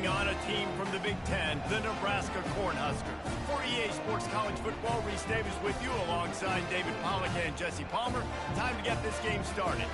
taking on a team from the Big Ten, the Nebraska Cornhuskers. For EA Sports College Football, Reese Davis with you alongside David Pollack and Jesse Palmer. Time to get this game started.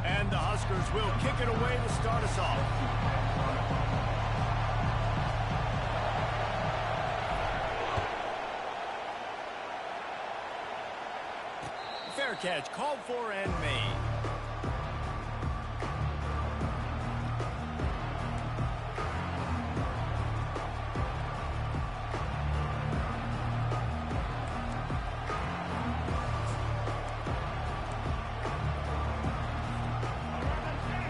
And the Huskers will kick it away to start us off. Fair catch called for and made.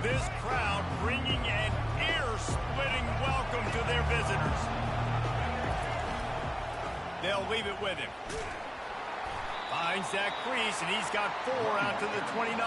This crowd bringing an ear-splitting welcome to their visitors. They'll leave it with him. Finds that crease, and he's got 4 out to the 29.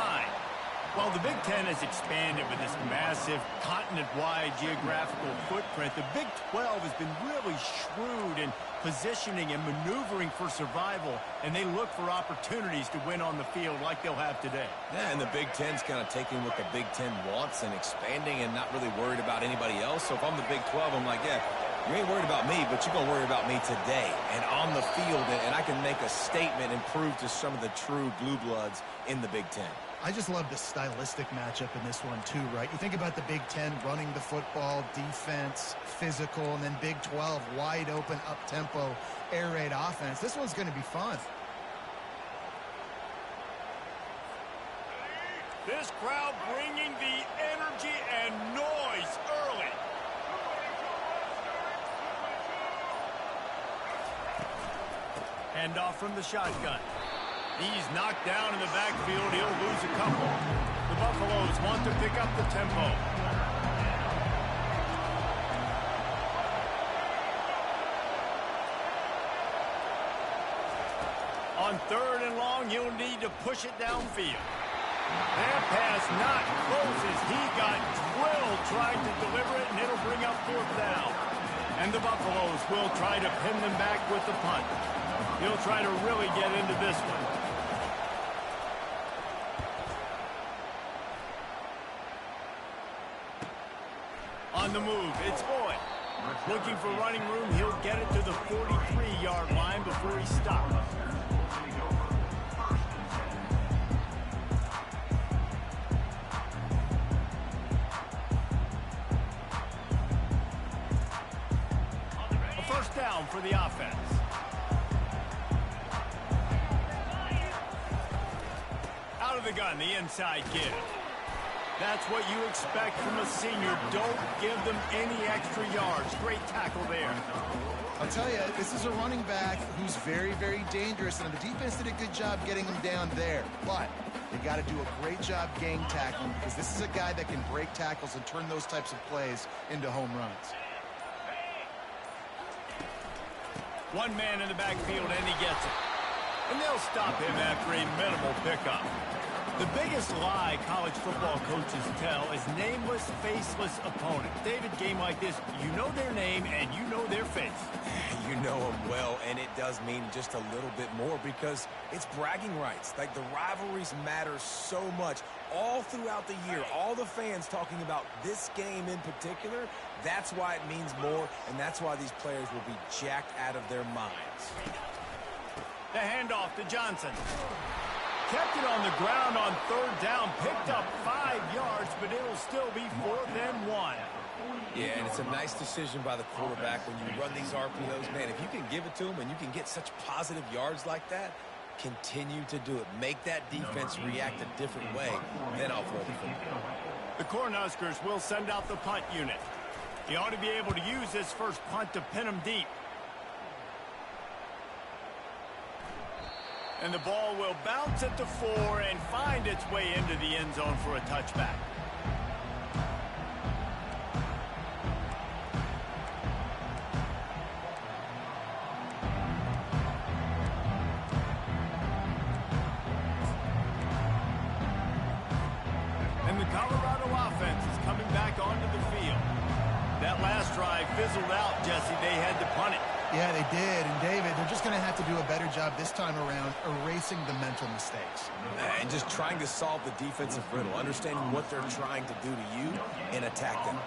Well, the Big Ten has expanded with this massive continent-wide geographical footprint. The Big 12 has been really shrewd in positioning and maneuvering for survival, and they look for opportunities to win on the field like they'll have today. Yeah, and the Big Ten's kind of taking what the Big Ten wants and expanding and not really worried about anybody else. So if I'm the Big 12, I'm like, yeah, you ain't worried about me, but you're going to worry about me today and on the field, and I can make a statement and prove to some of the true blue bloods in the Big Ten. I just love the stylistic matchup in this one too, right? You think about the Big Ten running the football, defense, physical, and then Big 12 wide open, up-tempo, air raid offense. This one's going to be fun. This crowd bringing the energy and noise early. Handoff from the shotgun. He's knocked down in the backfield. He'll lose a couple. The Buffaloes want to pick up the tempo. On 3rd and long, he'll need to push it downfield. That pass not closes. He got drilled trying to deliver it, and it'll bring up 4th down. And the Buffaloes will try to pin them back with the punt. He'll try to really get into this one. On the move, it's Boyd. Looking for running room, he'll get it to the 43-yard line before he stops. A 1st down for the offense. Out of the gun, the inside give. That's what you expect from a senior. Don't give them any extra yards. Great tackle there. I'll tell you, this is a running back who's very, very dangerous, and the defense did a good job getting him down there. But they got to do a great job gang tackling, because this is a guy that can break tackles and turn those types of plays into home runs. One man in the backfield, and he gets it. And they'll stop him after a minimal pickup. The biggest lie college football coaches tell is nameless, faceless opponents. David, game like this, you know their name and you know their face. You know them well, and it does mean just a little bit more because it's bragging rights. Like, the rivalries matter so much all throughout the year. All the fans talking about this game in particular, that's why it means more, and that's why these players will be jacked out of their minds. The handoff to Johnson. Kept it on the ground on 3rd down, picked up 5 yards, but it'll still be 4th and 1. Yeah, and it's a nice decision by the quarterback when you run these RPOs. Man, if you can give it to them and you can get such positive yards like that, continue to do it. Make that defense react a different way, then I'll throw the football. The Cornhuskers will send out the punt unit. He ought to be able to use this first punt to pin him deep. And the ball will bounce at the 4 and find its way into the end zone for a touchback. And the Colorado offense is coming last drive fizzled out, Jesse. They had to punt it. Yeah, they did. And, David, they're just going to have to do a better job this time around erasing the mental mistakes. And just trying to solve the defensive riddle, understanding what they're trying to do to you and attack them.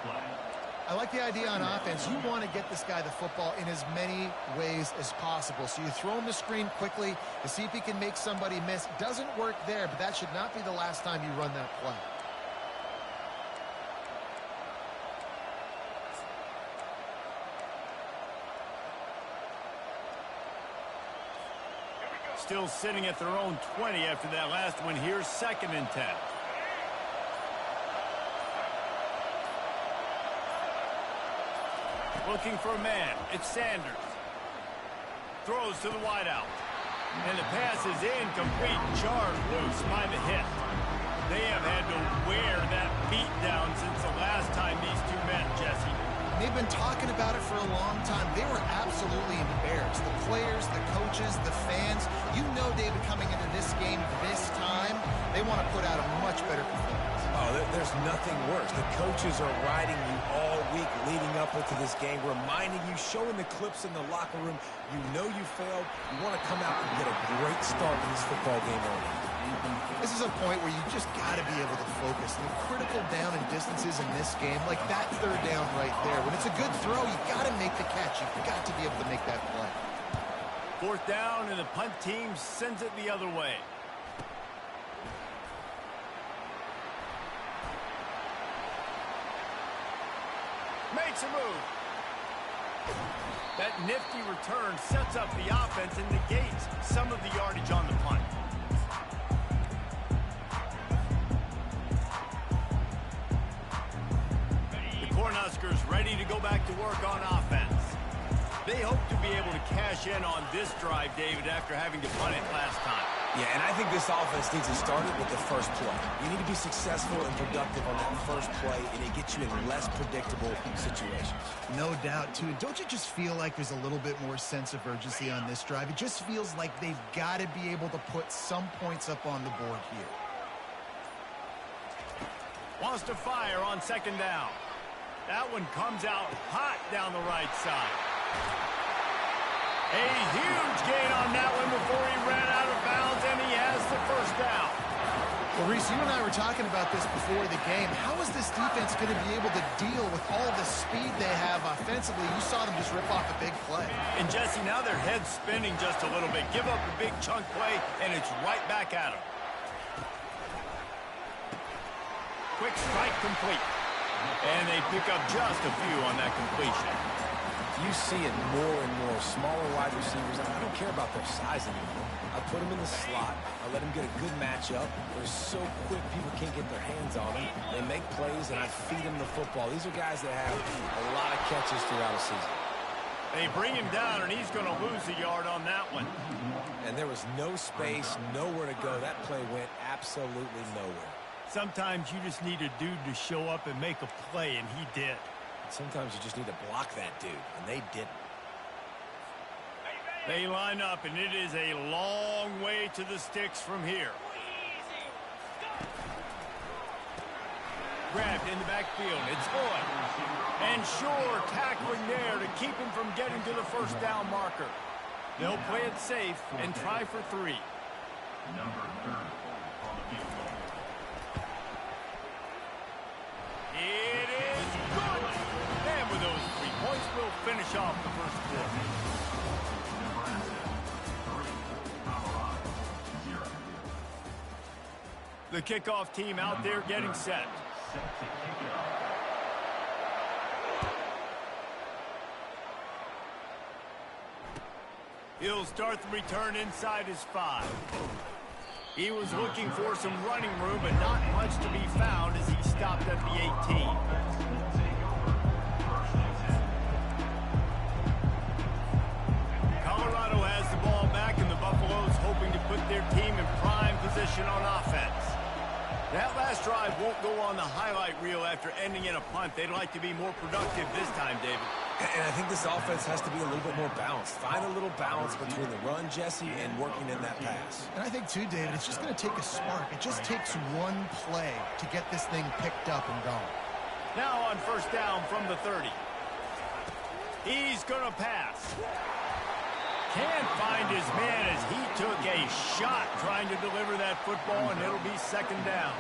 I like the idea on offense. You want to get this guy the football in as many ways as possible. So you throw him the screen quickly to see if he can make somebody miss. Doesn't work there, but that should not be the last time you run that play. Still sitting at their own 20 after that last one. Here's 2nd and 10. Looking for a man. It's Sanders. Throws to the wideout. And the pass is incomplete. Jarred loose by the hit. They have had to wear that beat down since the last time these two met, Jesse. They've been talking about it for a long time. They were absolutely embarrassed. The players, the coaches, the fans. You know, David, coming into this game this time, they want to put out a much better performance. Oh, there's nothing worse. The coaches are riding you all week leading up into this game, reminding you, showing the clips in the locker room. You know you failed. You want to come out and get a great start in this football game early. This is a point where you just got to be able to focus. The critical down and distances in this game, like that 3rd down right there. When it's a good throw, you got to make the catch. You've got to be able to make that play. 4th down, and the punt team sends it the other way. Makes a move. That nifty return sets up the offense and negates some of the yardage on the punt. Cornhuskers ready to go back to work on offense. They hope to be able to cash in on this drive, David, after having to punt it last time. Yeah, and I think this offense needs to start it with the first play. You need to be successful and productive on that first play, and it gets you in less predictable situations. No doubt, too. Don't you just feel like there's a little bit more sense of urgency on this drive? It just feels like they've got to be able to put some points up on the board here. Wants to fire on 2nd down. That one comes out hot down the right side. A huge gain on that one before he ran out of bounds, and he has the 1st down. Well, Reese, you and I were talking about this before the game. How is this defense going to be able to deal with all the speed they have offensively? You saw them just rip off a big play. And, Jesse, now their head's spinning just a little bit. Give up a big chunk play, and it's right back at them. Quick strike complete. And they pick up just a few on that completion. You see it more and more. Smaller wide receivers. I don't care about their size anymore. I put them in the slot. I let them get a good matchup. They're so quick, people can't get their hands on them. They make plays, and I feed them the football. These are guys that have a lot of catches throughout a season. They bring him down, and he's going to lose a yard on that one. And there was no space, nowhere to go. That play went absolutely nowhere. Sometimes you just need a dude to show up and make a play, and he did. Sometimes you just need to block that dude, and they didn't. They line up, and it is a long way to the sticks from here. Grabbed in the backfield. It's Boyd. And Shore tackling there to keep him from getting to the 1st down marker. They'll play it safe and try for 3. It is good. And with those 3 points, we'll finish off the 1st quarter. The kickoff team out there getting set. He'll start the return inside his 5. He was looking for some running room, but not much to be found as he stopped at the 18. Colorado has the ball back, and the Buffaloes hoping to put their team in prime position on offense. That last drive won't go on the highlight reel after ending in a punt. They'd like to be more productive this time, David. And I think this offense has to be a little bit more balanced. Find a little balance between the run, Jesse, and working in that pass. And I think, too, David, it's just going to take a spark. It just takes one play to get this thing picked up and going. Now on 1st down from the 30. He's going to pass. Can't find his man as he took a shot trying to deliver that football, and it'll be second down.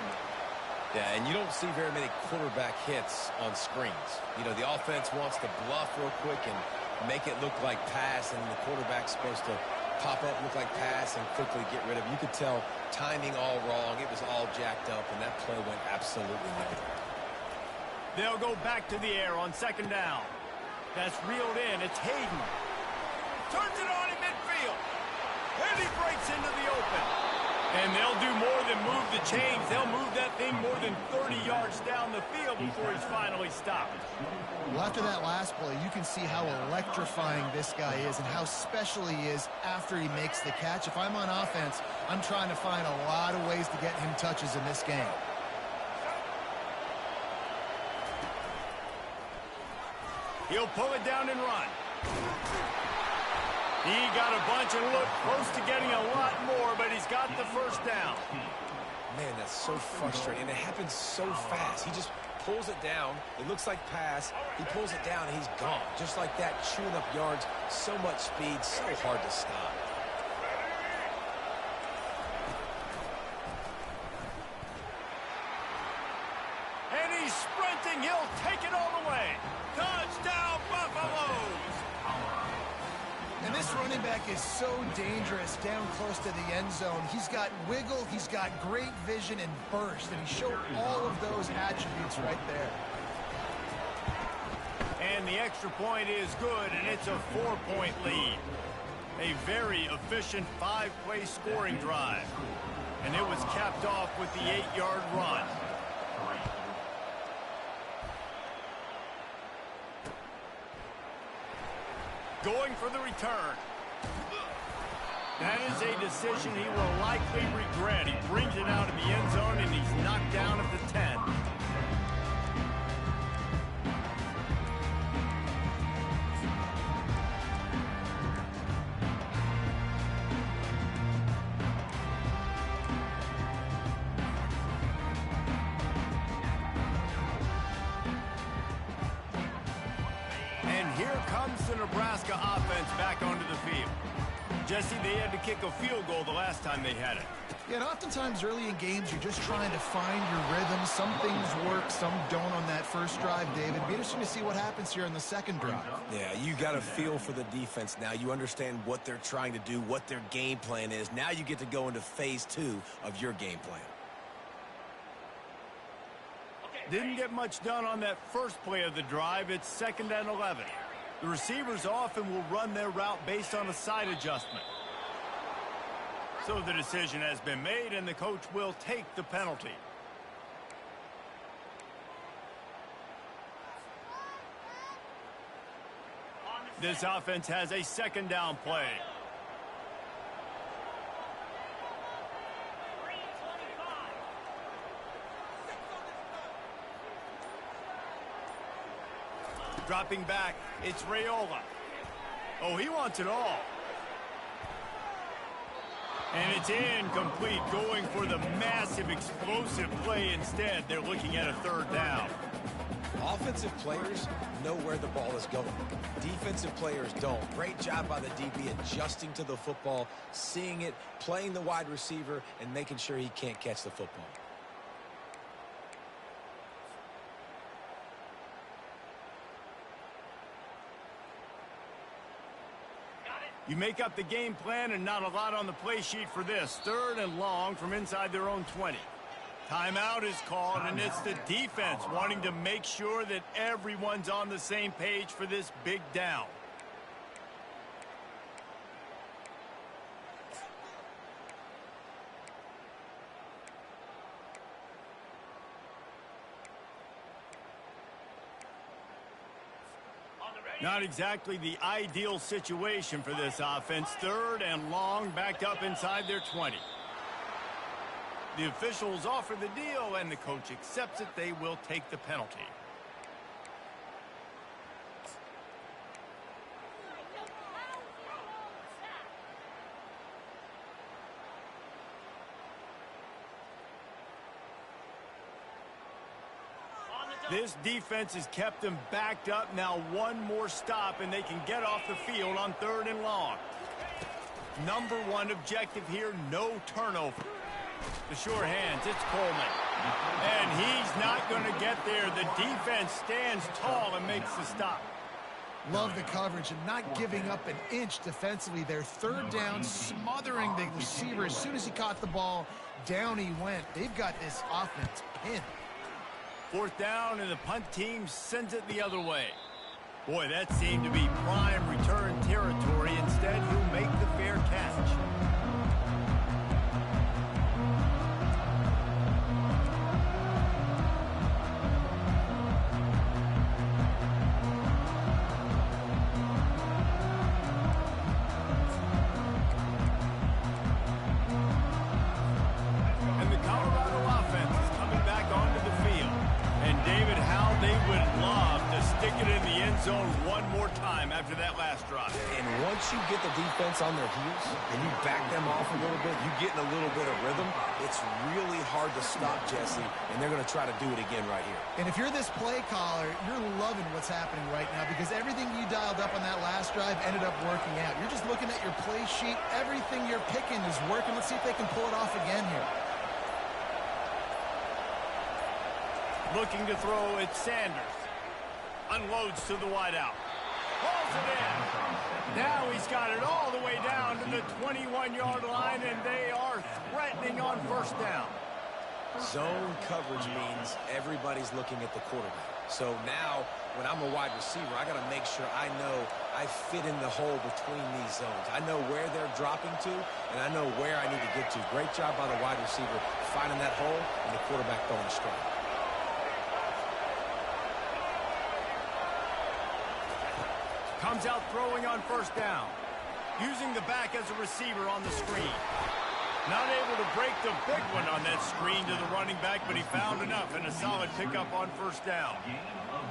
Yeah, and you don't see very many quarterback hits on screens. You know, the offense wants to bluff real quick and make it look like pass, and the quarterback's supposed to pop up, look like pass, and quickly get rid of it. You could tell timing all wrong. It was all jacked up, and that play went absolutely nowhere. They'll go back to the air on second down. That's reeled in. It's Hayden. Turns it on in midfield. And he breaks into the open. And they'll do more than move the chains. They'll move that thing more than 30 yards down the field before he's finally stopped. Well, after that last play, you can see how electrifying this guy is and how special he is after he makes the catch. If I'm on offense, I'm trying to find a lot of ways to get him touches in this game. He'll pull it down and run. He got a bunch and looked close to getting a lot more, but he's got the first down. Man, that's so frustrating, and it happens so fast. He just pulls it down. It looks like pass. He pulls it down, and he's gone. Just like that, chewing up yards. So much speed, so hard to stop. And he's sprinting. He'll take it all the way. Touchdown, Buffaloes! And this running back is so dangerous down close to the end zone. He's got wiggle, he's got great vision and burst, and he showed all of those attributes right there. And the extra point is good, and it's a 4-point lead. A very efficient 5-play scoring drive. And it was capped off with the 8-yard run. Going for the return. That is a decision he will likely regret. He brings it out of the end zone, and he's knocked down at the 10. The Nebraska offense back onto the field. Jesse, they had to kick a field goal the last time they had it. Yeah, and oftentimes early in games, you're just trying to find your rhythm. Some things work, some don't on that first drive, David. It'd be interesting to see what happens here on the second drive. Yeah, you got a feel for the defense now. You understand what they're trying to do, what their game plan is. Now you get to go into phase 2 of your game plan. Didn't get much done on that first play of the drive. It's 2nd and 11. The receivers often will run their route based on a side adjustment. So the decision has been made, and the coach will take the penalty. This offense has a 2nd down play. Dropping back, it's Raiola. Oh, he wants it all. And it's incomplete, going for the massive explosive play instead. They're looking at a 3rd down. Offensive players know where the ball is going. Defensive players don't. Great job by the DB adjusting to the football, seeing it, playing the wide receiver, and making sure he can't catch the football. You make up the game plan, and not a lot on the play sheet for this. 3rd and long from inside their own 20. Timeout is called, and it's the defense wanting to make sure that everyone's on the same page for this big down. Not exactly the ideal situation for this offense. 3rd and long, backed up inside their 20. The officials offer the deal, and the coach accepts it. They will take the penalty. This defense has kept them backed up. Now one more stop, and they can get off the field on 3rd and long. Number one objective here, no turnover. The sure hands, it's Coleman. And he's not going to get there. The defense stands tall and makes the stop. Love the coverage and not giving up an inch defensively there. 3rd down, smothering the receiver. As soon as he caught the ball, down he went. They've got this offense pinned. 4th down, and the punt team sends it the other way. Boy, that seemed to be prime return territory. Instead, he'll make the fair catch. And the Colorado offense is coming back onto the field. And David, how they would love to stick it in the end zone one more time after that last drive. And once you get the defense on their heels and you back them off a little bit, you get in a little bit of rhythm, it's really hard to stop, Jesse, and they're going to try to do it again right here. And if you're this play caller, you're loving what's happening right now because everything you dialed up on that last drive ended up working out. You're just looking at your play sheet. Everything you're picking is working. Let's see if they can pull it off again here. Looking to throw, it's Sanders. Unloads to the wideout. Pulls it in. Now he's got it all the way down to the 21-yard line, and they are threatening on 1st down. Zone coverage means everybody's looking at the quarterback. So now, when I'm a wide receiver, I got to make sure I know I fit in the hole between these zones. I know where they're dropping to, and I know where I need to get to. Great job by the wide receiver finding that hole, and the quarterback throwing a strike. Comes out throwing on 1st down. Using the back as a receiver on the screen. Not able to break the big one on that screen to the running back, but he found enough and a solid pickup on 1st down.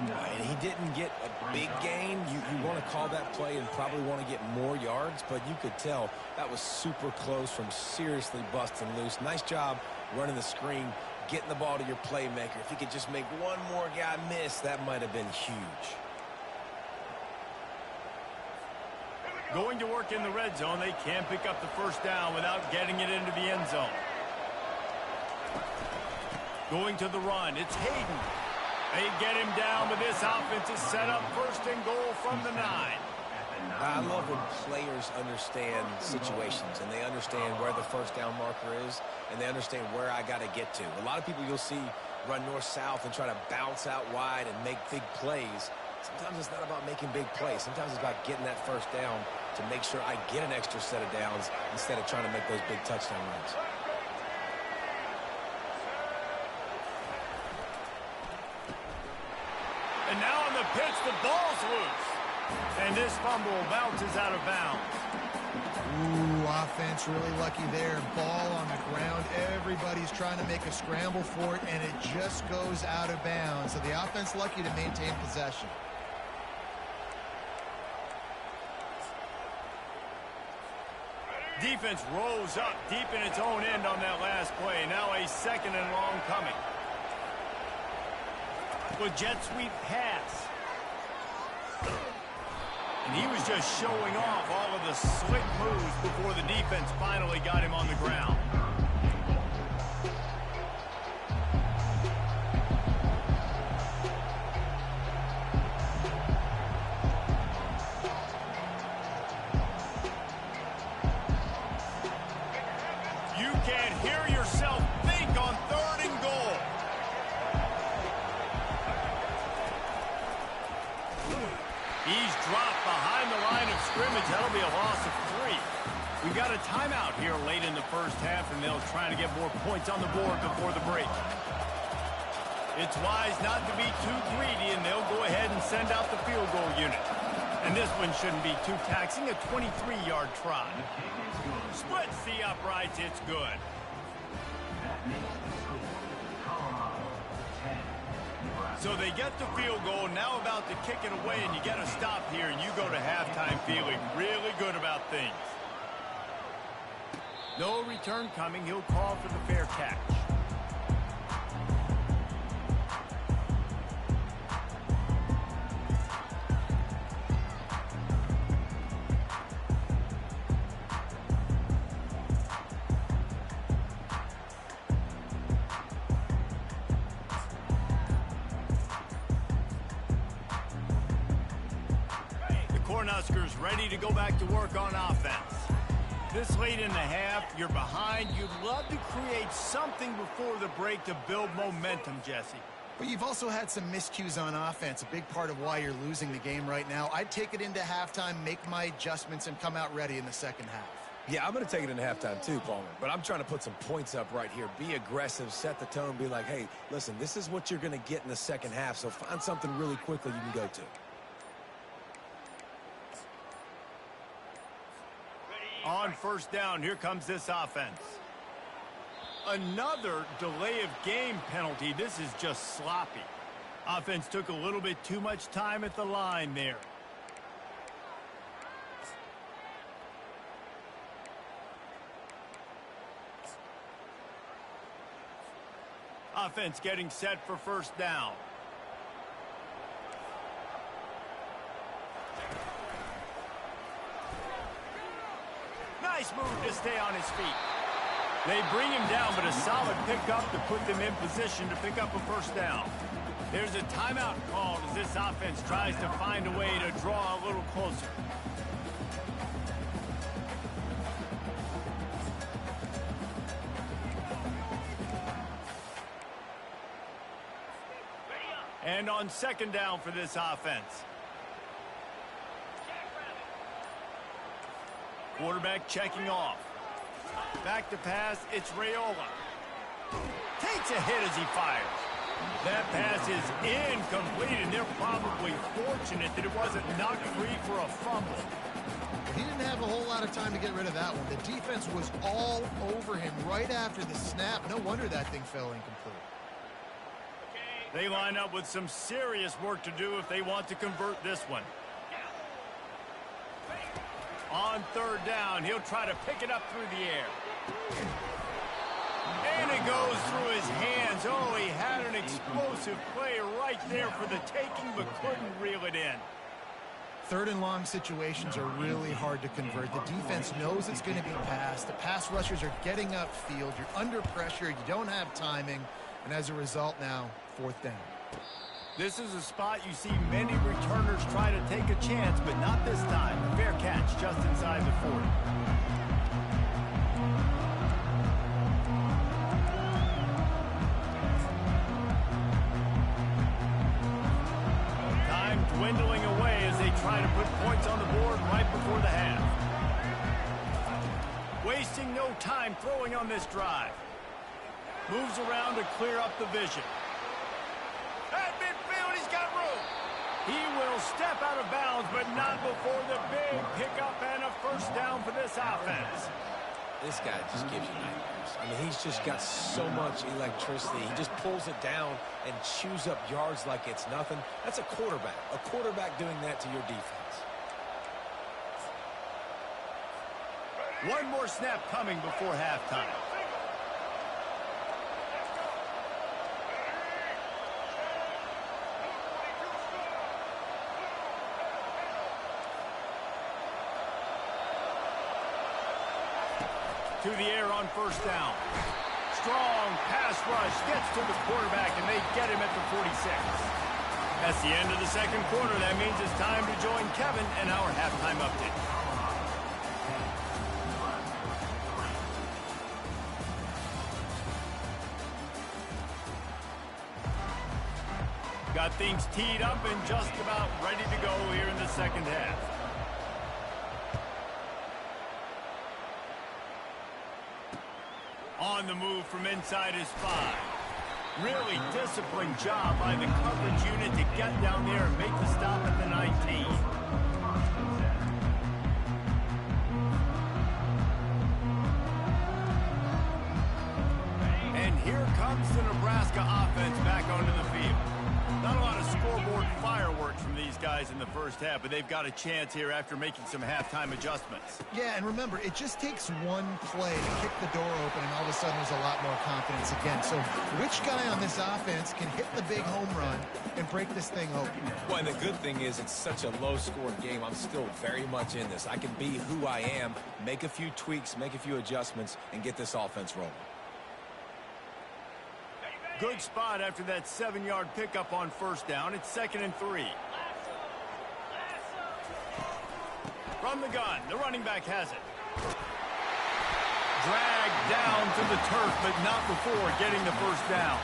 And he didn't get a big gain. You want to call that play and probably want to get more yards, but you could tell that was super close from seriously busting loose. Nice job running the screen, getting the ball to your playmaker. If he could just make one more guy miss, that might have been huge. Going to work in the red zone, they can't pick up the 1st down without getting it into the end zone. Going to the run, it's Hayden. They get him down, but this offense is set up 1st and goal from the 9. I love when players understand situations and they understand where the 1st down marker is and they understand where I got to get to. A lot of people you'll see run north-south and try to bounce out wide and make big plays. Sometimes it's not about making big plays. Sometimes it's about getting that 1st down to make sure I get an extra set of downs instead of trying to make those big touchdown runs. And now on the pitch, the ball's loose. And this fumble bounces out of bounds. Ooh, offense really lucky there. Ball on the ground. Everybody's trying to make a scramble for it, and it just goes out of bounds. So the offense lucky to maintain possession. Defense rose up deep in its own end on that last play. Now a 2nd and long coming. With jet sweep pass. And he was just showing off all of the slick moves before the defense finally got him on the ground. You can't hear yourself think on 3rd and goal. He's dropped behind the line of scrimmage. That'll be a loss of 3. We've got a timeout here late in the 1st half, and they'll try to get more points on the board before the break. It's wise not to be too greedy, and they'll go ahead and send out the field goal unit. And this one shouldn't be too taxing, a 23-yard try. Splits the uprights, it's good. So they get the field goal, now about to kick it away, and you get a stop here, and you go to halftime feeling really good about things. No return coming. He'll call for the fair catch. Cornhuskers ready to go back to work on offense. This late in the half, you're behind. You'd love to create something before the break to build momentum, Jesse. But you've also had some miscues on offense, a big part of why you're losing the game right now. I'd take it into halftime, make my adjustments, and come out ready in the second half. Yeah, I'm going to take it into halftime too, Palmer. But I'm trying to put some points up right here. Be aggressive, set the tone, be like, hey, listen, this is what you're going to get in the second half, so find something really quickly you can go to. On first down, here comes this offense. Another delay of game penalty. This is just sloppy. Offense took a little bit too much time at the line there. Offense getting set for first down. Nice move to stay on his feet. They bring him down, but a solid pickup to put them in position to pick up a first down. There's a timeout called as this offense tries to find a way to draw a little closer. And on second down for this offense. Quarterback checking off. Back to pass, it's Raiola. Takes a hit as he fires. That pass is incomplete, and they're probably fortunate that it wasn't knocked free for a fumble. He didn't have a whole lot of time to get rid of that one. The defense was all over him right after the snap. No wonder that thing fell incomplete. They line up with some serious work to do if they want to convert this one. On third down, he'll try to pick it up through the air. And it goes through his hands. Oh, he had an explosive play right there for the taking, but couldn't reel it in. Third and long situations are really hard to convert. The defense knows it's going to be passed. The pass rushers are getting upfield. You're under pressure. You don't have timing. And as a result now, fourth down. This is a spot you see many returners try to take a chance, but not this time. A fair catch just inside the 40. Time dwindling away as they try to put points on the board right before the half. Wasting no time throwing on this drive. Moves around to clear up the vision. At midfield, he's got room. He will step out of bounds, but not before the big pickup and a first down for this offense. This guy just gives you nightmares. I mean, he's just got so much electricity. He just pulls it down and chews up yards like it's nothing. That's a quarterback. A quarterback doing that to your defense. One more snap coming before halftime. To the air on first down. Strong pass rush gets to the quarterback, and they get him at the 46. That's the end of the second quarter. That means it's time to join Kevin and our halftime update. Got things teed up and just about ready to go here in the second half. On the move from inside his 5. Really disciplined job by the coverage unit to get down there and make the stop at the 19. And here comes the Nebraska offense back onto the field. Not a lot of scoreboard fireworks from these guys in the first half, but they've got a chance here after making some halftime adjustments. Yeah, and remember, it just takes one play to kick the door open, and all of a sudden there's a lot more confidence again. So which guy on this offense can hit the big home run and break this thing open? Well, and the good thing is it's such a low-scoring game. I'm still very much in this. I can be who I am, make a few tweaks, make a few adjustments, and get this offense rolling. Good spot after that 7-yard pickup on first down. It's 2nd and 3. From the gun, the running back has it. Dragged down to the turf, but not before getting the first down.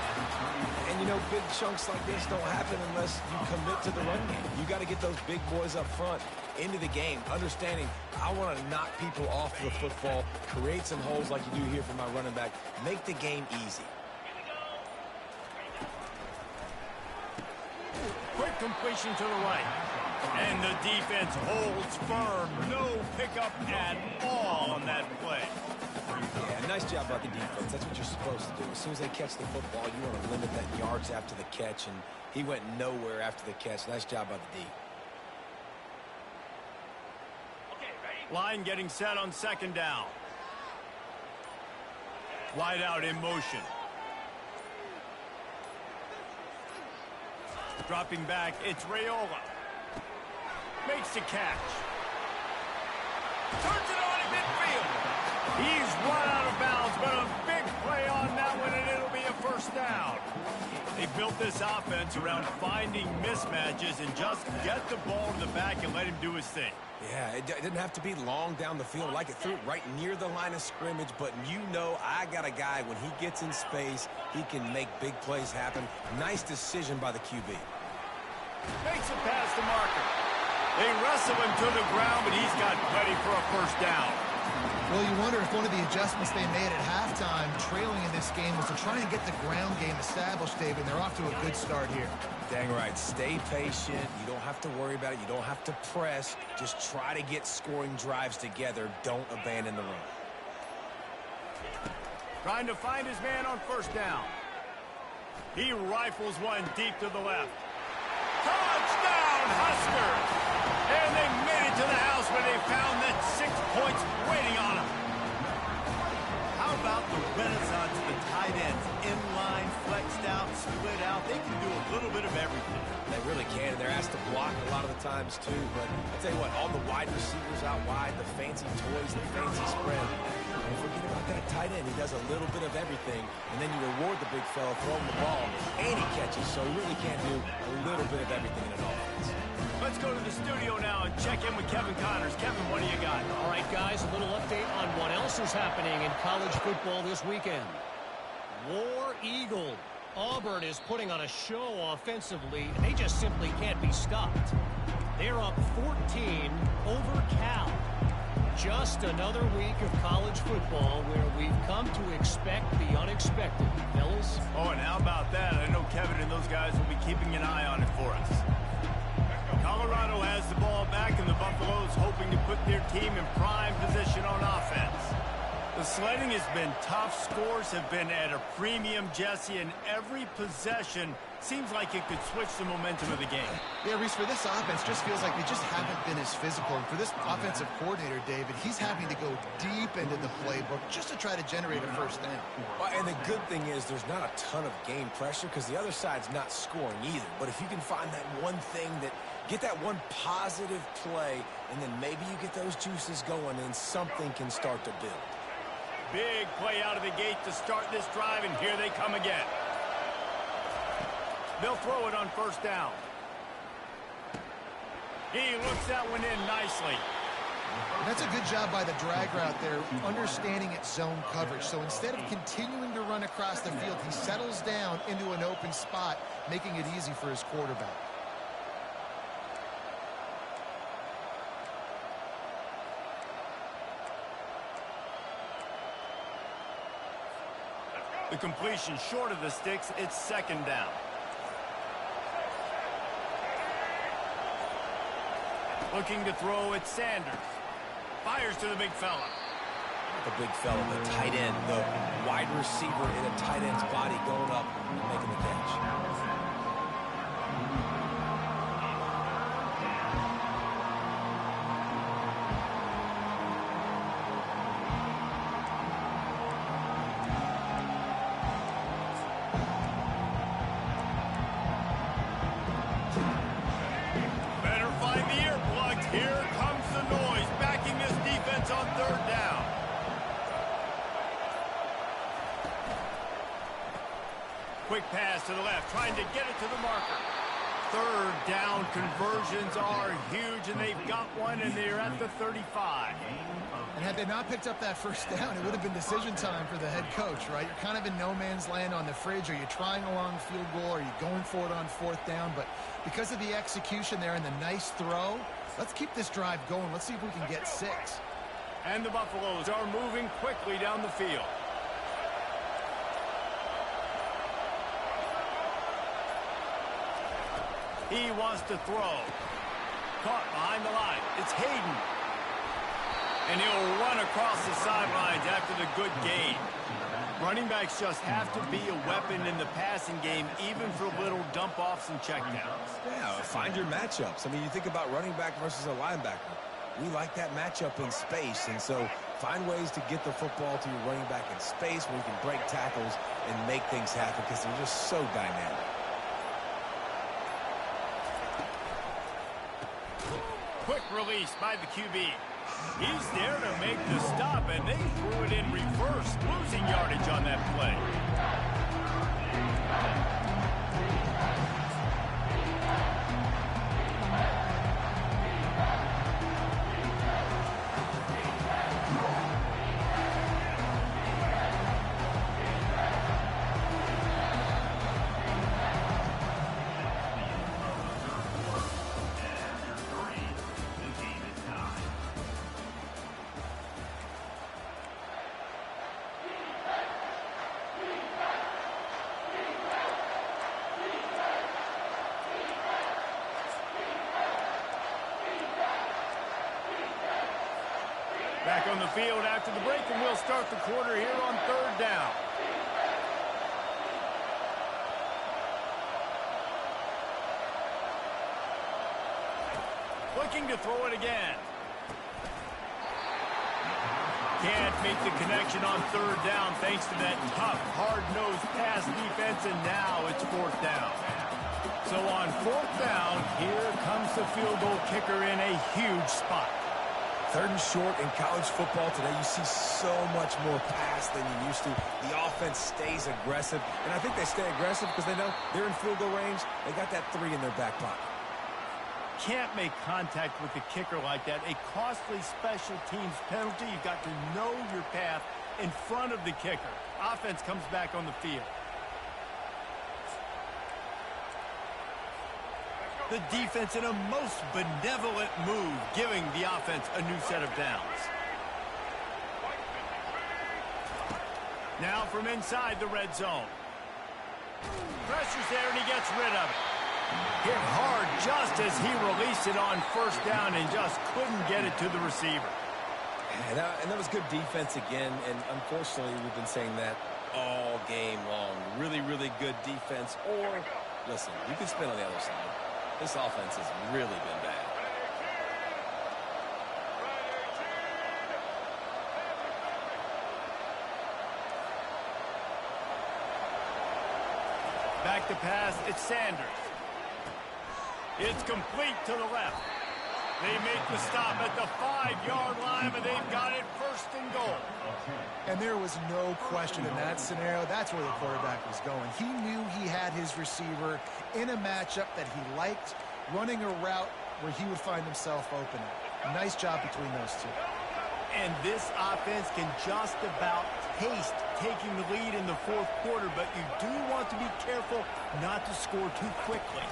And, you know, big chunks like this don't happen unless you commit to the run game. You got to get those big boys up front into the game, understanding I want to knock people off the football, create some holes like you do here for my running back, make the game easy. Quick completion to the right. And the defense holds firm. No pickup at all on that play. Yeah, nice job by the defense. That's what you're supposed to do. As soon as they catch the football, you want to limit that yards after the catch, and he went nowhere after the catch. Nice job by the D. Line getting set on second down. Wide out in motion. Dropping back, it's Raiola. Makes the catch. Turns it on in midfield. He's run out of bounds, but a big play on that one, and it'll be a first down. They built this offense around finding mismatches and just get the ball to the back and let him do his thing. Yeah, it didn't have to be long down the field. Like it threw it right near the line of scrimmage, but you know I got a guy, when he gets in space, he can make big plays happen. Nice decision by the QB. Makes it past the marker. They wrestle him to the ground, but he's got plenty for a first down. Well, you wonder if one of the adjustments they made at halftime, trailing in this game, was to try and get the ground game established, David. They're off to a good start here. Dang right. Stay patient. You don't have to worry about it. You don't have to press. Just try to get scoring drives together. Don't abandon the run. Trying to find his man on first down. He rifles one deep to the left. Touchdown, Huskers! And they made it to the house where they found that 6 points waiting on them. How about the renaissance of the tight ends? Inline, flexed out, split out. They can do a little bit of everything. They really can. They're asked to block a lot of the times, too. But I'll tell you what, all the wide receivers out wide, the fancy toys, the fancy spread. Don't forget about that tight end. He does a little bit of everything, and then you reward the big fella throwing the ball, and he catches, so he really can't do a little bit of everything in an offense. Let's go to the studio now and check in with Kevin Connors. Kevin, what do you got? All right, guys, a little update on what else is happening in college football this weekend. War Eagle. Auburn is putting on a show offensively, and they just simply can't be stopped. They're up 14 over Cal. Just another week of college football where we've come to expect the unexpected, fellas. Oh, and how about that? I know Kevin and those guys will be keeping an eye on it for us. Colorado has the ball back, and the Buffaloes hoping to put their team in prime position on offense. The sledding has been tough. Scores have been at a premium, Jesse, and every possession seems like it could switch the momentum of the game. Yeah, Reese, for this offense, just feels like they just haven't been as physical. And for this offensive coordinator, David, he's having to go deep into the playbook just to try to generate a first down. Well, and the good thing is there's not a ton of game pressure because the other side's not scoring either. But if you can find that one thing that get that one positive play, and then maybe you get those juices going, and something can start to build. Big play out of the gate to start this drive, and here they come again. They'll throw it on first down. He looks that one in nicely. That's a good job by the drag route there, understanding its zone coverage. So instead of continuing to run across the field, he settles down into an open spot, making it easy for his quarterback. The completion short of the sticks. It's second down. Looking to throw at Sanders. Fires to the big fella. The big fella, the tight end, the wide receiver in a tight end's body going up and making the catch. Quick pass to the left, trying to get it to the marker. third down conversions are huge, and they've got one, and they're at the 35. And had they not picked up that first down, it would have been decision time for the head coach, right? You're kind of in no man's land on the fridge. Are you trying a long field goal? Are you going for it on fourth down? But because of the execution there and the nice throw, let's keep this drive going. Let's see if we can get 6. And the Buffaloes are moving quickly down the field. He wants to throw. Caught behind the line. It's Hayden. And he'll run across the sidelines after the good gain. Running backs just have to be a weapon in the passing game, even for little dump-offs and checkdowns. Yeah, find your matchups. I mean, you think about running back versus a linebacker. We like that matchup in space, and so find ways to get the football to your running back in space where you can break tackles and make things happen because they're just so dynamic. Quick release by the QB. He's there to make the stop, and they threw it in reverse, losing yardage on that play. Back on the field after the break, and we'll start the quarter here on third down. Looking to throw it again. Can't make the connection on third down thanks to that tough, hard-nosed pass defense, and now it's fourth down. So on fourth down, here comes the field goal kicker in a huge spot. Third and short in college football today, you see so much more pass than you used to. The offense stays aggressive, and I think they stay aggressive because they know they're in field goal range. They got that 3 in their back pocket. Can't make contact with the kicker like that. A costly special teams penalty. You've got to know your path in front of the kicker. Offense comes back on the field. The defense in a most benevolent move, giving the offense a new set of downs. Now from inside the red zone. Pressure's there, and he gets rid of it. Hit hard just as he released it on first down and just couldn't get it to the receiver. And that was good defense again, and unfortunately we've been saying that all game long. Really, really good defense. Or, listen, you can spin on the other side. This offense has really been bad. Back to pass, it's Sanders. It's complete to the left. They make the stop at the 5-yard line, but they've got it first and goal. And there was no question in that scenario. That's where the quarterback was going. He knew he had his receiver in a matchup that he liked, running a route where he would find himself open. Nice job between those two. And this offense can just about taste taking the lead in the fourth quarter, but you do want to be careful not to score too quickly.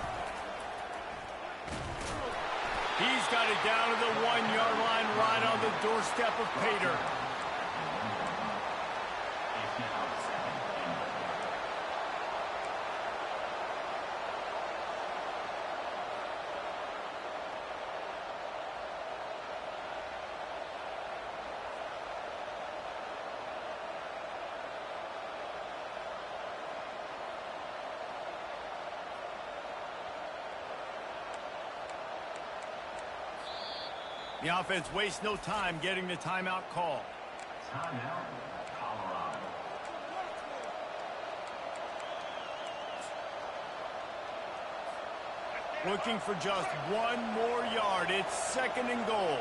He's got it down to the 1-yard line right on the doorstep of Pater. The offense wastes no time getting the timeout call. Timeout, Colorado. Looking for just one more yard. It's second and goal.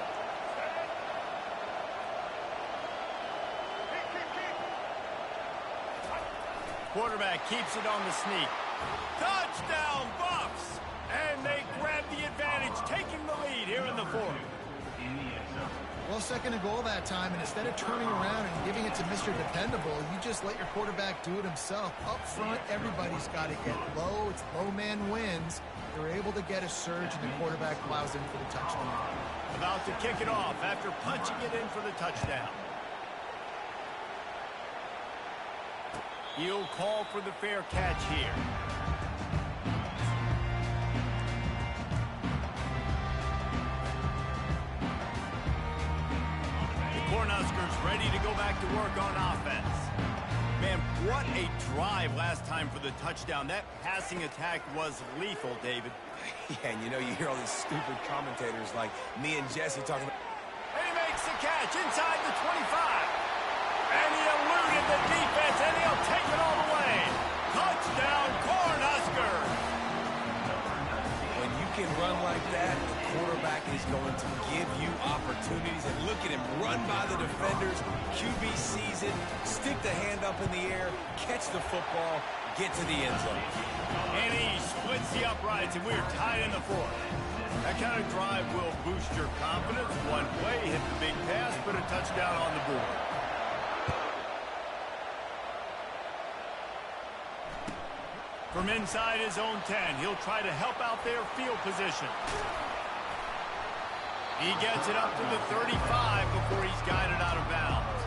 Quarterback keeps it on the sneak. Touchdown, Buffs! And they grab the advantage, taking the lead here in the fourth. In the end zone. Well, second and goal that time, and instead of turning around and giving it to Mr. Dependable, you just let your quarterback do it himself. Up front, everybody's got to get low. It's low man wins. They're able to get a surge, and the quarterback plows in for the touchdown. About to kick it off after punching it in for the touchdown. He'll call for the fair catch here. Cornhuskers ready to go back to work on offense. Man, what a drive last time for the touchdown. That passing attack was lethal, David. Yeah, and you hear all these stupid commentators like me and Jesse talking about... And he makes the catch inside the 25. And he eluded the defense, and he'll take it all the way. Touchdown, Cornhuskers! When you can run like that, the quarterback is going to give you opportunities. And look at him run by the defenders. QB sees it, stick the hand up in the air, catch the football, get to the end zone. And he splits the uprights, and we're tied in the fourth. That kind of drive will boost your confidence. One play, hit the big pass, put a touchdown on the board. From inside his own 10, he'll try to help out their field position. He gets it up to the 35 before he's guided out of bounds.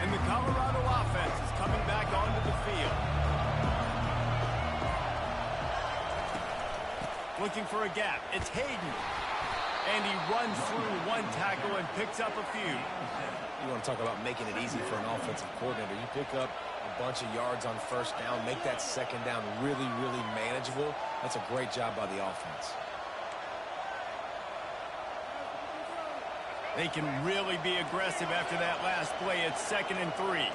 And the Colorado offense is coming back onto the field. Looking for a gap. It's Hayden. And he runs through one tackle and picks up a few. You want to talk about making it easy for an offensive coordinator. You pick up a bunch of yards on first down, make that second down really, really manageable. That's a great job by the offense. They can really be aggressive after that last play. It's 2nd and 3.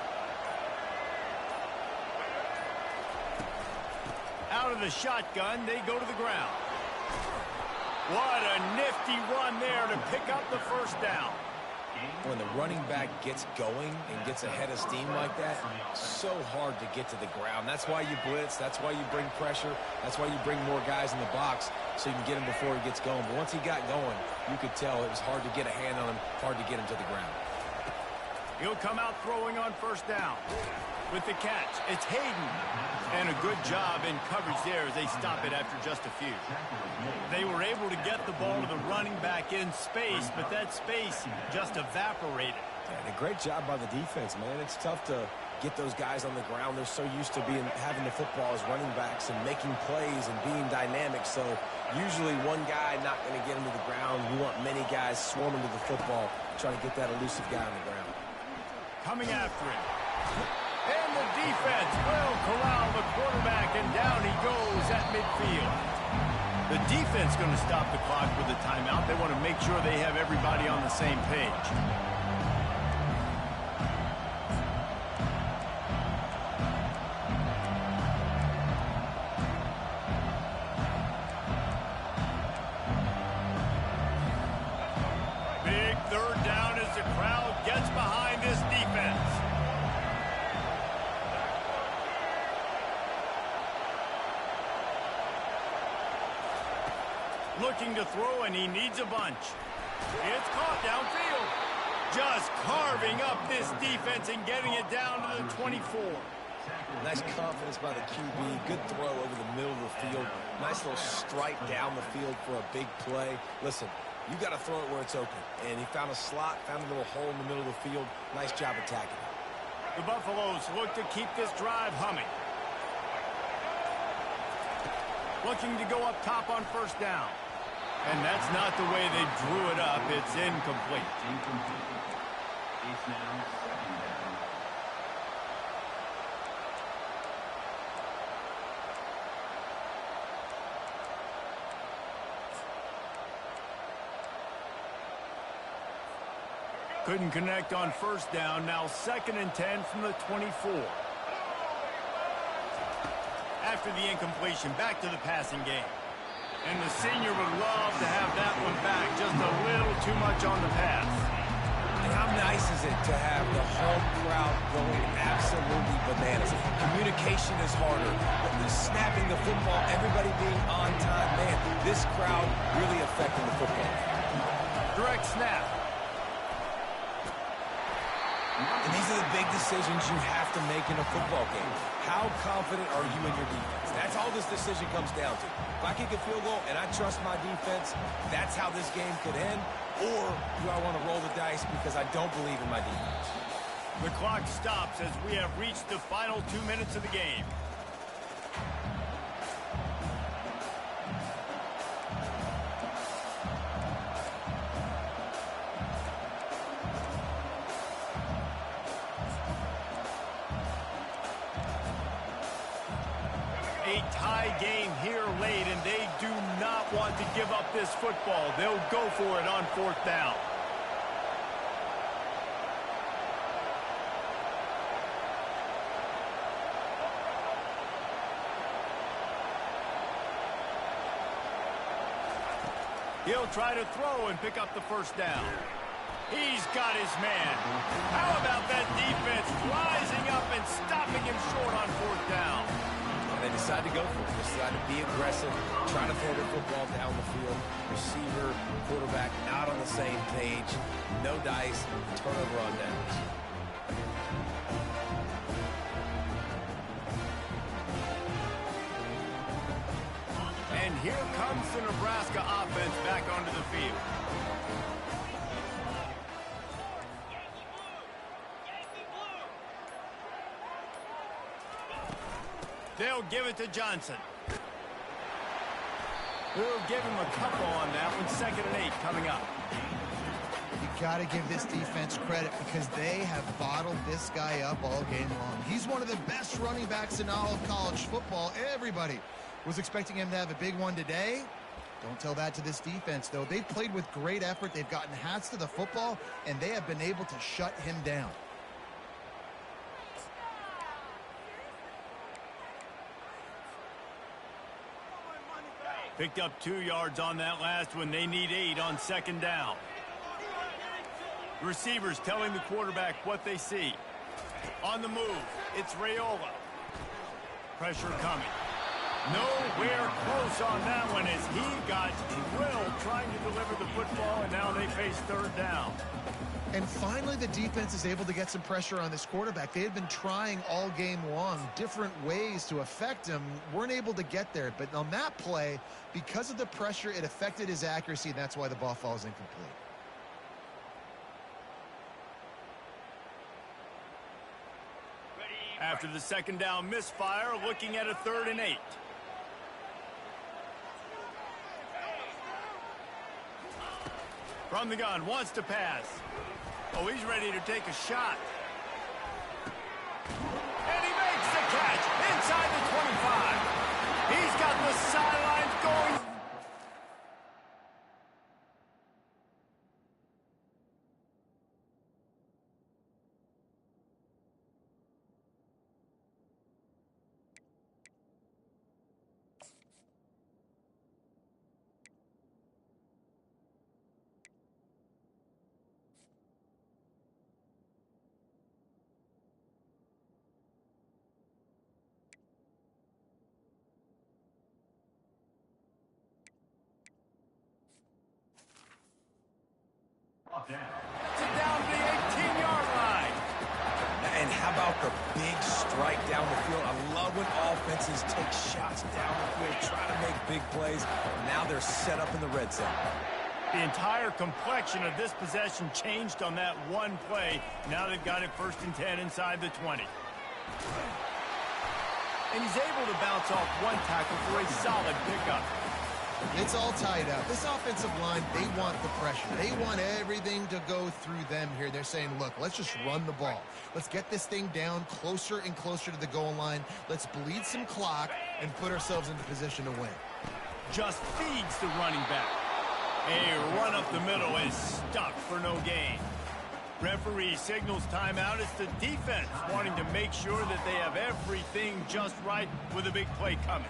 Out of the shotgun, they go to the ground. What a nifty run there to pick up the first down. When the running back gets going and gets ahead of steam like that, so hard to get to the ground. That's why you blitz. That's why you bring pressure. That's why you bring more guys in the box so you can get him before he gets going. But once he got going, you could tell it was hard to get a hand on him, hard to get him to the ground. He'll come out throwing on first down. With the catch, it's Hayden. And a good job in coverage there as they stop it after just a few. They were able to get the ball to the running back in space, but that space just evaporated. And a great job by the defense, man. It's tough to get those guys on the ground. They're so used to having the football as running backs and making plays and being dynamic. So usually one guy not going to get him to the ground. You want many guys swarming to the football, trying to get that elusive guy on the ground. Coming after him. And the defense will corral the quarterback, and down he goes at midfield. The defense going to stop the clock with a timeout. They want to make sure they have everybody on the same page. Big third down as the crowd gets behind this defense. Looking to throw, and he needs a bunch. It's caught downfield. Just carving up this defense and getting it down to the 24. Nice confidence by the QB. Good throw over the middle of the field. Nice little strike down the field for a big play. Listen, you got to throw it where it's open. And he found a slot, found a little hole in the middle of the field. Nice job attacking it. The Buffaloes look to keep this drive humming. Looking to go up top on first down. And that's not the way they drew it up. It's incomplete. It's now 2nd down. Couldn't connect on first down. Now 2nd and 10 from the 24. After the incompletion, back to the passing game. And the senior would love to have that one back. Just a little too much on the pass. And how nice is it to have the home crowd going absolutely bananas? Communication is harder. The snapping the football, everybody being on time. Man, this crowd really affecting the football. Direct snap. And these are the big decisions you have to make in a football game. How confident are you in your defense? That's all this decision comes down to. If I kick a field goal and I trust my defense, that's how this game could end. Or do I want to roll the dice because I don't believe in my defense? The clock stops as we have reached the final 2 minutes of the game. A tie game here late, and they do not want to give up this football. They'll go for it on 4th down. He'll try to throw and pick up the 1st down. He's got his man. How about that defense rising up and stopping him short on 4th down? They decide to go for it. They decide to be aggressive, try to throw the football down the field. Receiver, quarterback, not on the same page. No dice, turnover on downs. And here comes the Nebraska offense back onto the field. They'll give it to Johnson. We'll give him a couple on that one. 2nd and 8 coming up. You got to give this defense credit because they have bottled this guy up all game long. He's one of the best running backs in all of college football. Everybody was expecting him to have a big one today. Don't tell that to this defense, though. They've played with great effort. They've gotten hats to the football, and they have been able to shut him down. Picked up 2 yards on that last one. They need 8 on 2nd down. Receivers telling the quarterback what they see. On the move, it's Raiola. Pressure coming. Nowhere close on that one as he got drilled trying to deliver the football, and now they face 3rd down. And finally, the defense is able to get some pressure on this quarterback. They had been trying all game long different ways to affect him, weren't able to get there. But on that play, because of the pressure, it affected his accuracy, and that's why the ball falls incomplete. After the 2nd down misfire, looking at a 3rd and 8. From the gun, wants to pass. Oh, he's ready to take a shot. And he makes the catch inside the 25. He's got the sidelines going. Down to the 18-yard line. And how about the big strike down the field? I love when offenses take shots down the field, try to make big plays. Now they're set up in the red zone. The entire complexion of this possession changed on that one play. Now they've got it 1st and 10 inside the 20. And he's able to bounce off one tackle for a solid pickup. It's all tied up. This offensive line, they want the pressure. They want everything to go through them here. They're saying, look, let's just run the ball. Let's get this thing down closer and closer to the goal line. Let's bleed some clock and put ourselves into position to win. Just feeds the running back. A run up the middle is stuck for no gain. Referee signals timeout. It's the defense wanting to make sure that they have everything just right with a big play coming.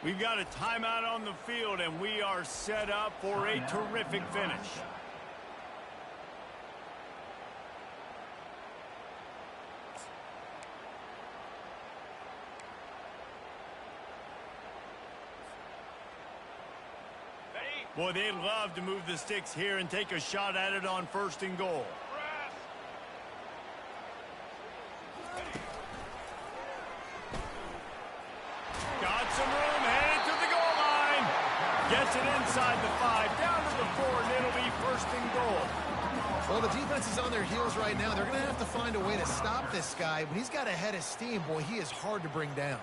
We've got a timeout on the field, and we are set up for a terrific finish. Boy, they'd love to move the sticks here and take a shot at it on 1st and goal. Got some room, headed to the goal line. Gets it inside the 5, down to the 4, and it'll be 1st and goal. Well, the defense is on their heels right now. They're going to have to find a way to stop this guy. When he's got a head of steam, boy, he is hard to bring down.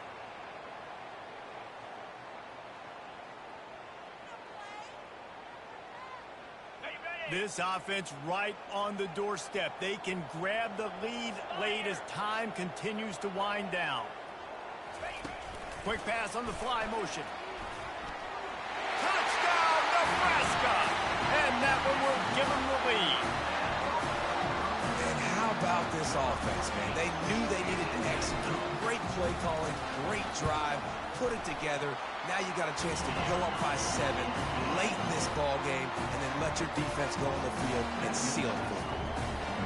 This offense right on the doorstep. They can grab the lead late as time continues to wind down. Quick pass on the fly motion. Touchdown, Nebraska! And that one will give them the lead. And how about this offense, man? They knew they needed to execute. Great play calling, great drive, put it together. Now you got a chance to go up by 7 late in this ball game and then let your defense go on the field and seal it for them.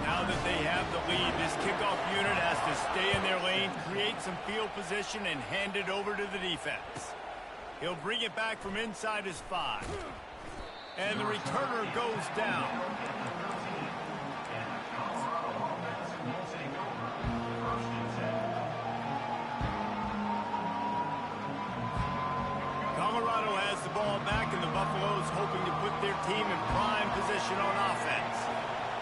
Now that they have the lead, this kickoff unit has to stay in their lane, create some field position, and hand it over to the defense. He'll bring it back from inside his 5. And the returner goes down. Colorado has the ball back, and the Buffaloes hoping to put their team in prime position on offense.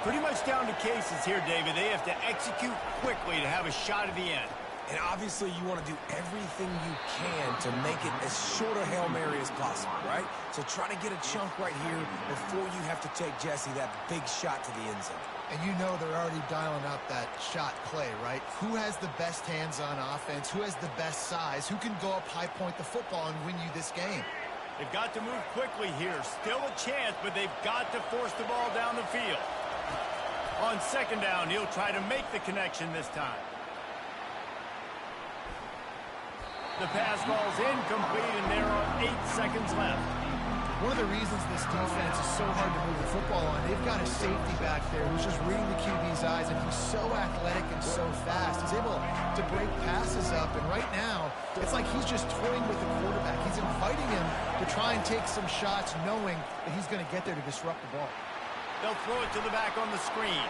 Pretty much down to cases here, David. They have to execute quickly to have a shot at the end. And obviously you want to do everything you can to make it as short a Hail Mary as possible, right? So try to get a chunk right here before you have to take Jesse that big shot to the end zone. And you know they're already dialing up that shot play, right? Who has the best hands on offense? Who has the best size? Who can go up high point the football and win you this game? They've got to move quickly here. Still a chance, but they've got to force the ball down the field. On 2nd down, he'll try to make the connection this time. The pass ball's incomplete, and there are 8 seconds left. One of the reasons this defense is so hard to move the football on, they've got a safety back there who's just reading the QB's eyes, and he's so athletic and so fast. He's able to break passes up, and right now, it's like he's just toying with the quarterback. He's inviting him to try and take some shots, knowing that he's going to get there to disrupt the ball. They'll throw it to the back on the screen.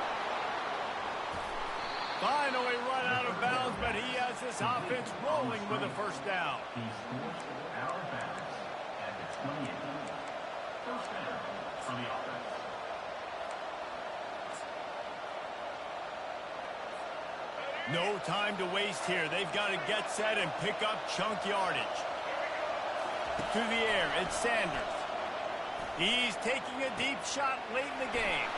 Finally run out of bounds, but he has this offense rolling with a 1st down. He's forced out of bounds at the 28. 1st down for the offense. No time to waste here. They've got to get set and pick up chunk yardage. To the air, it's Sanders. He's taking a deep shot late in the game.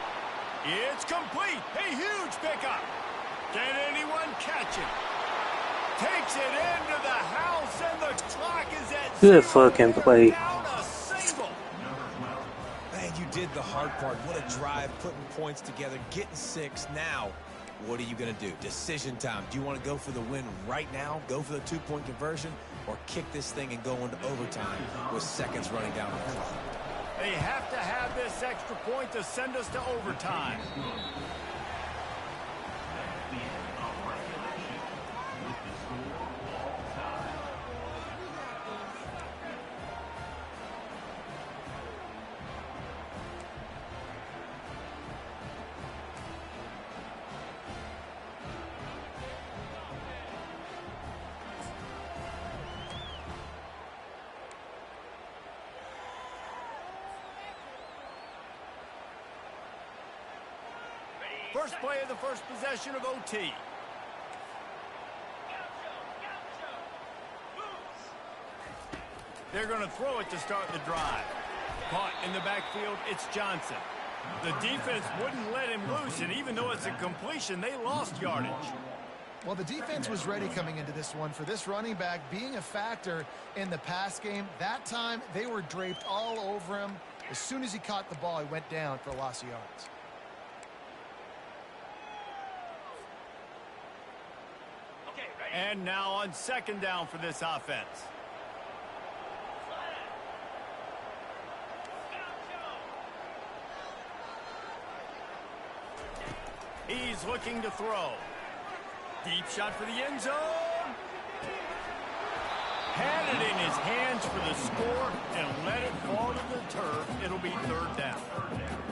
It's complete. A huge pickup. Can anyone catch it? Takes it into the house, and the clock is at Good 0. fucking play. Down a single. Man, you did the hard part. What a drive, putting points together, getting 6. Now, what are you going to do? Decision time. Do you want to go for the win right now, go for the 2-point conversion, or kick this thing and go into overtime with seconds running down the clock? They have to have this extra point to send us to overtime. First play of the first possession of OT. They're going to throw it to start the drive. Caught in the backfield, it's Johnson. The defense wouldn't let him loose, and even though it's a completion, they lost yardage. Well, the defense was ready coming into this one for this running back being a factor in the pass game. That time, they were draped all over him. As soon as he caught the ball, he went down for a loss of yards. And now on 2nd down for this offense. He's looking to throw. Deep shot for the end zone. Had it in his hands for the score and let it fall to the turf. It'll be third down.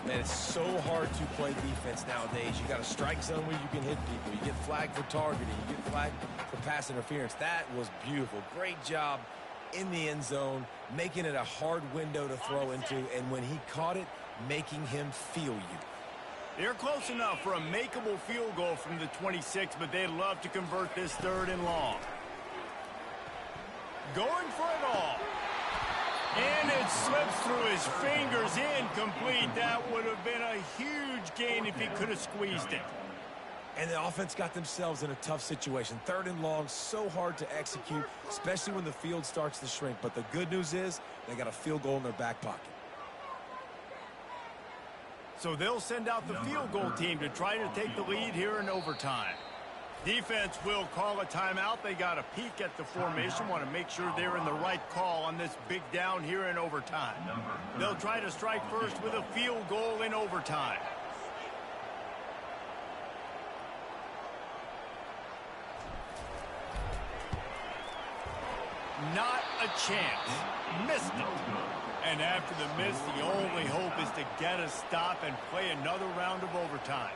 Man, it's so hard to play defense nowadays. You got a strike zone where you can hit people. You get flagged for targeting. You get flagged for pass interference. That was beautiful. Great job in the end zone, making it a hard window to throw into, and when he caught it, making him feel you. They're close enough for a makeable field goal from the 26, but they'd love to convert this third and long. Going for it all. And it slips through his fingers, incomplete. That would have been a huge gain if he could have squeezed it. And the offense got themselves in a tough situation. Third and long, so hard to execute, especially when the field starts to shrink. But the good news is they got a field goal in their back pocket. So they'll send out the field goal team to try to take the lead here in overtime. Defense will call a timeout. They got a peek at the formation, want to make sure they're in the right call on this big down here in overtime. They'll try to strike first with a field goal in overtime. Not a chance. Missed it. And after the miss, the only hope is to get a stop and play another round of overtime.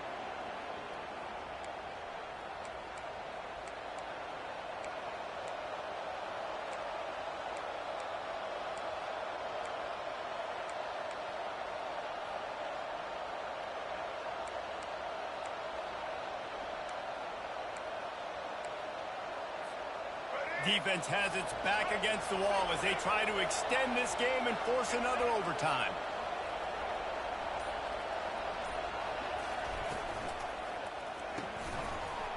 Defense has its back against the wall as they try to extend this game and force another overtime.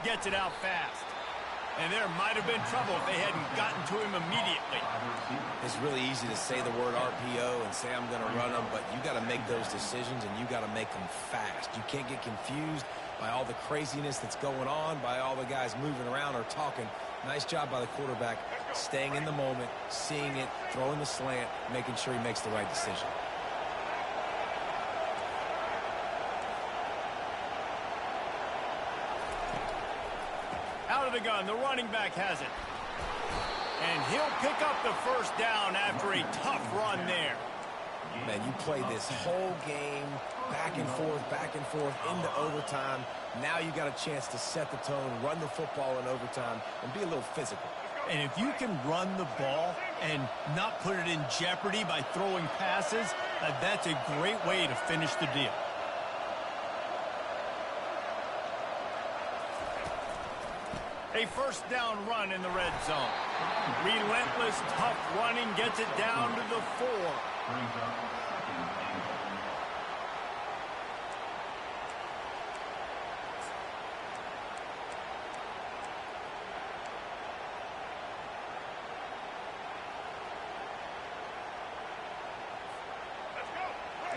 Gets it out fast. And there might have been trouble if they hadn't gotten to him immediately. It's really easy to say the word RPO and say I'm going to run them, but you got to make those decisions and you got to make them fast. You can't get confused by all the craziness that's going on, by all the guys moving around or talking. Nice job by the quarterback, staying in the moment, seeing it, throwing the slant, making sure he makes the right decision. Out of the gun, the running back has it. And he'll pick up the first down after a tough run there. Man, you play this whole game back and forth into overtime. Now you got a chance to set the tone, run the football in overtime, and be a little physical. And if you can run the ball and not put it in jeopardy by throwing passes, that's a great way to finish the deal. A first down run in the red zone. Relentless, tough running gets it down to the 4.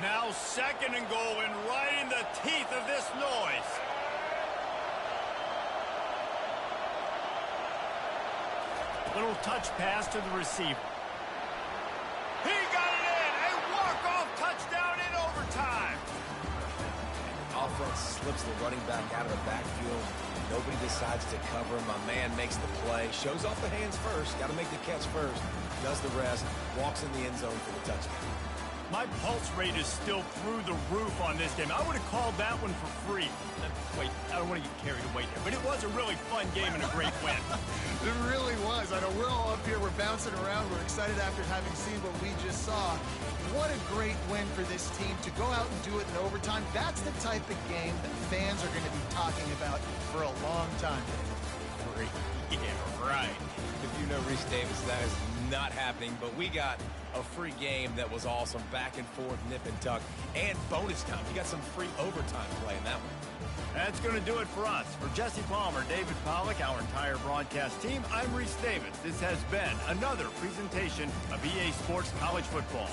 Now second and goal, and right in the teeth of this noise. Little touch pass to the receiver. He got it in! A walk-off touchdown in overtime! Offense slips the running back out of the backfield. Nobody decides to cover him. My man makes the play. Shows off the hands first. Got to make the catch first. Does the rest. Walks in the end zone for the touchdown. My pulse rate is still through the roof on this game. I would have called that one for free. Wait, I don't want to get carried away here, but it was a really fun game and a great win. It really was. I know we're all up here. We're bouncing around. We're excited after having seen what we just saw. What a great win for this team to go out and do it in overtime. That's the type of game that fans are going to be talking about for a long time. Yeah, right. If you know Reese Davis, that is not happening, but we got a free game that was awesome. Back and forth, nip and tuck, and bonus time. You got some free overtime play in that one. That's going to do it for us. For Jesse Palmer, David Pollack, our entire broadcast team, I'm Reese Davis. This has been another presentation of EA Sports College Football.